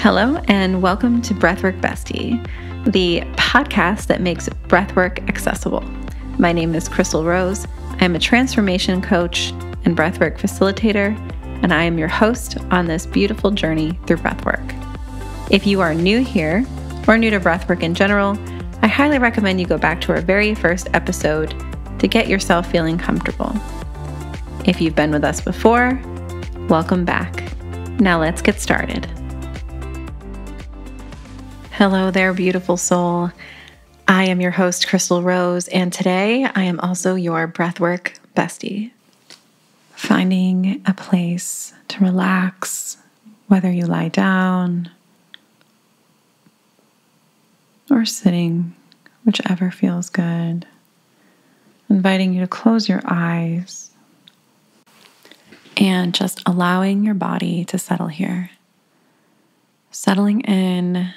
Hello, and welcome to Breathwork Bestie, the podcast that makes breathwork accessible. My name is Chrystal Rose. I'm a transformation coach and breathwork facilitator, and I am your host on this beautiful journey through breathwork. If you are new here or new to breathwork in general, I highly recommend you go back to our very first episode to get yourself feeling comfortable. If you've been with us before, welcome back. Now let's get started. Hello there, beautiful soul. I am your host, Chrystal Rose, and today I am also your breathwork bestie. Finding a place to relax, whether you lie down or sitting, whichever feels good. Inviting you to close your eyes and just allowing your body to settle here. Settling in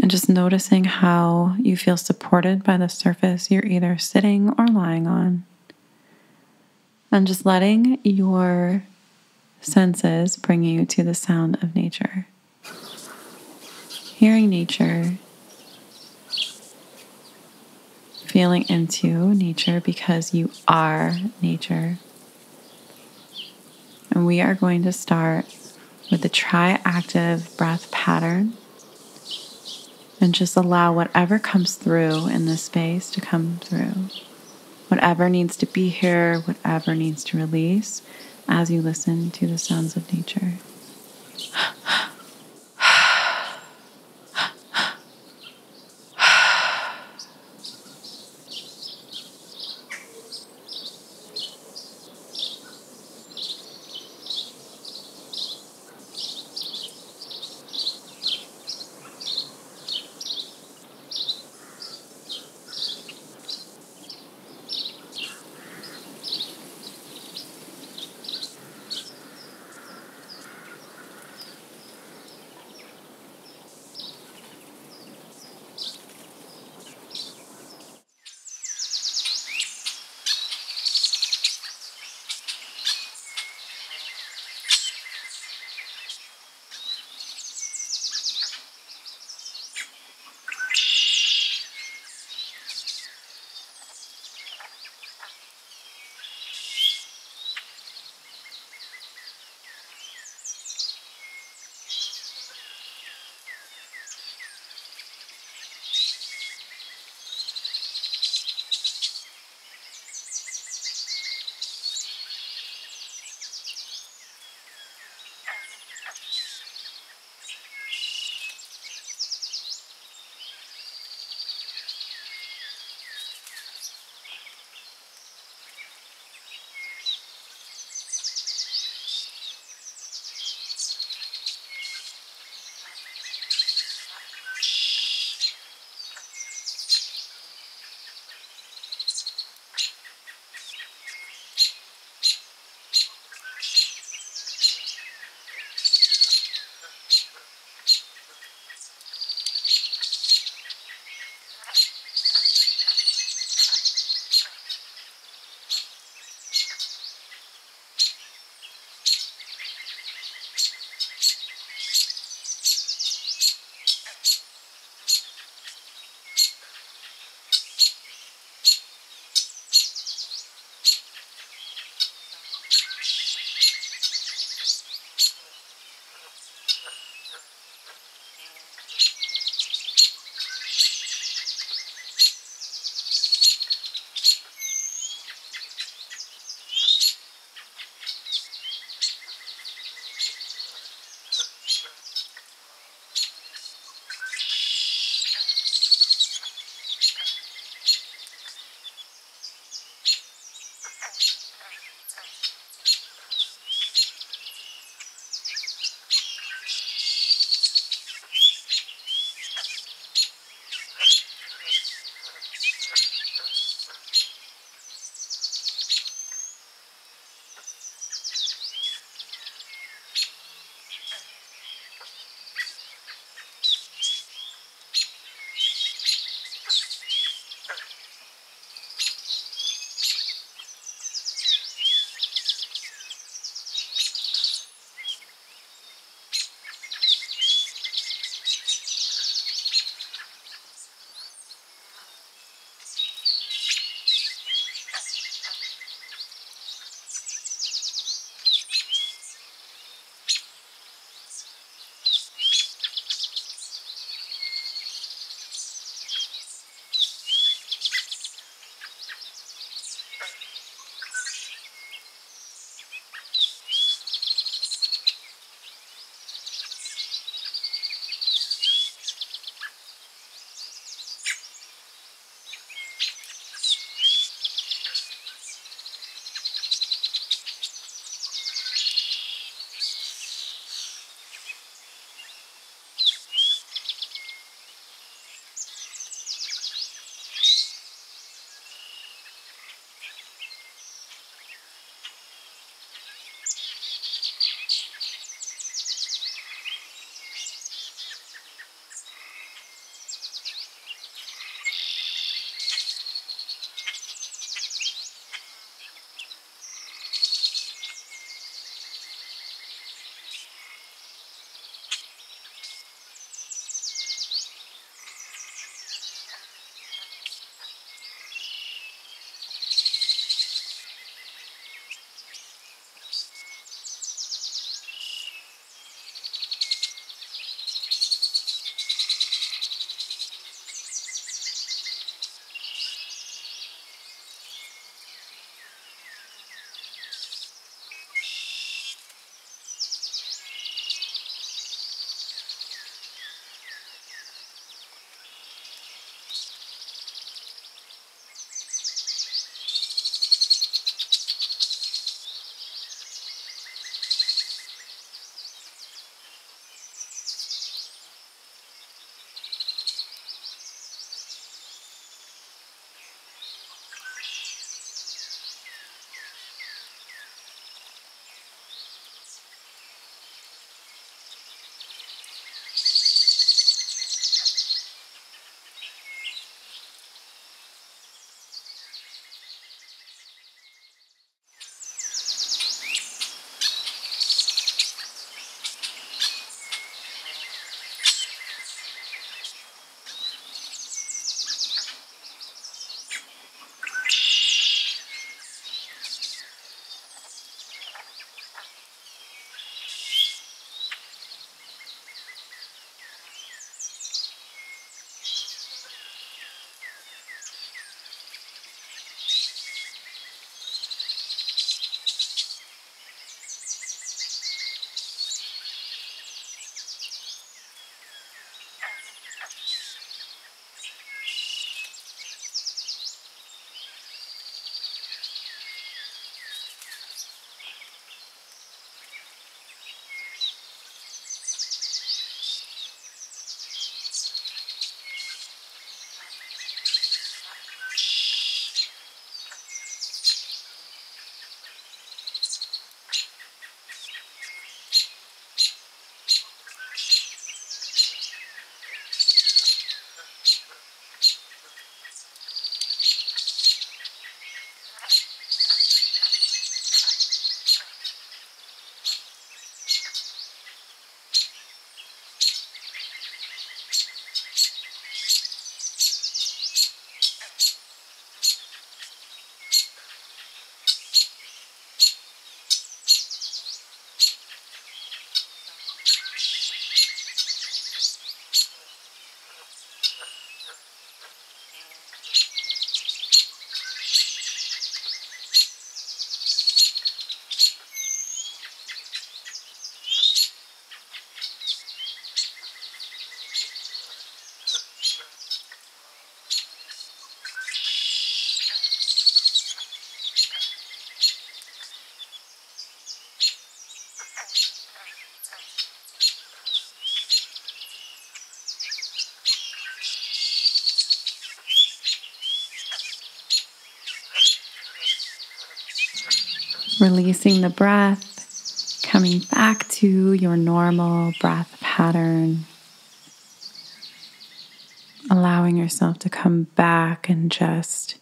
and just noticing how you feel supported by the surface you're either sitting or lying on. And just letting your senses bring you to the sound of nature. Hearing nature, feeling into nature because you are nature. And we are going to start with the triactive breath pattern. And just allow whatever comes through in this space to come through. Whatever needs to be here, whatever needs to release as you listen to the sounds of nature. Releasing the breath, coming back to your normal breath pattern. Allowing yourself to come back and just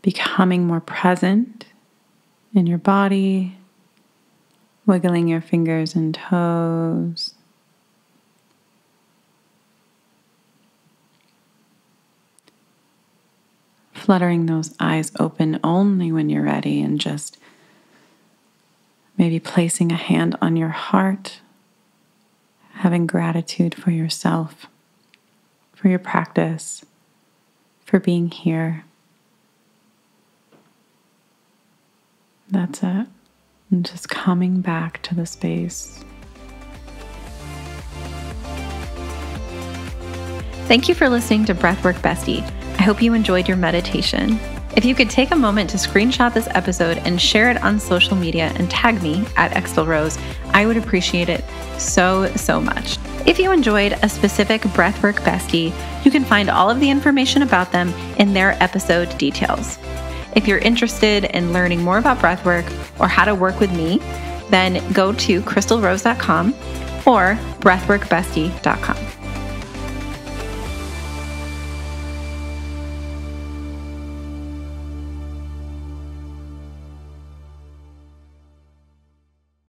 becoming more present in your body, wiggling your fingers and toes. Fluttering those eyes open only when you're ready, and just maybe placing a hand on your heart, having gratitude for yourself, for your practice, for being here. That's it. And just coming back to the space. Thank you for listening to Breathwork Bestie. I hope you enjoyed your meditation. If you could take a moment to screenshot this episode and share it on social media and tag me at Chrystal Rose, I would appreciate it so much. If you enjoyed a specific Breathwork Bestie, you can find all of the information about them in their episode details. If you're interested in learning more about breathwork or how to work with me, then go to crystalrose.com or breathworkbestie.com.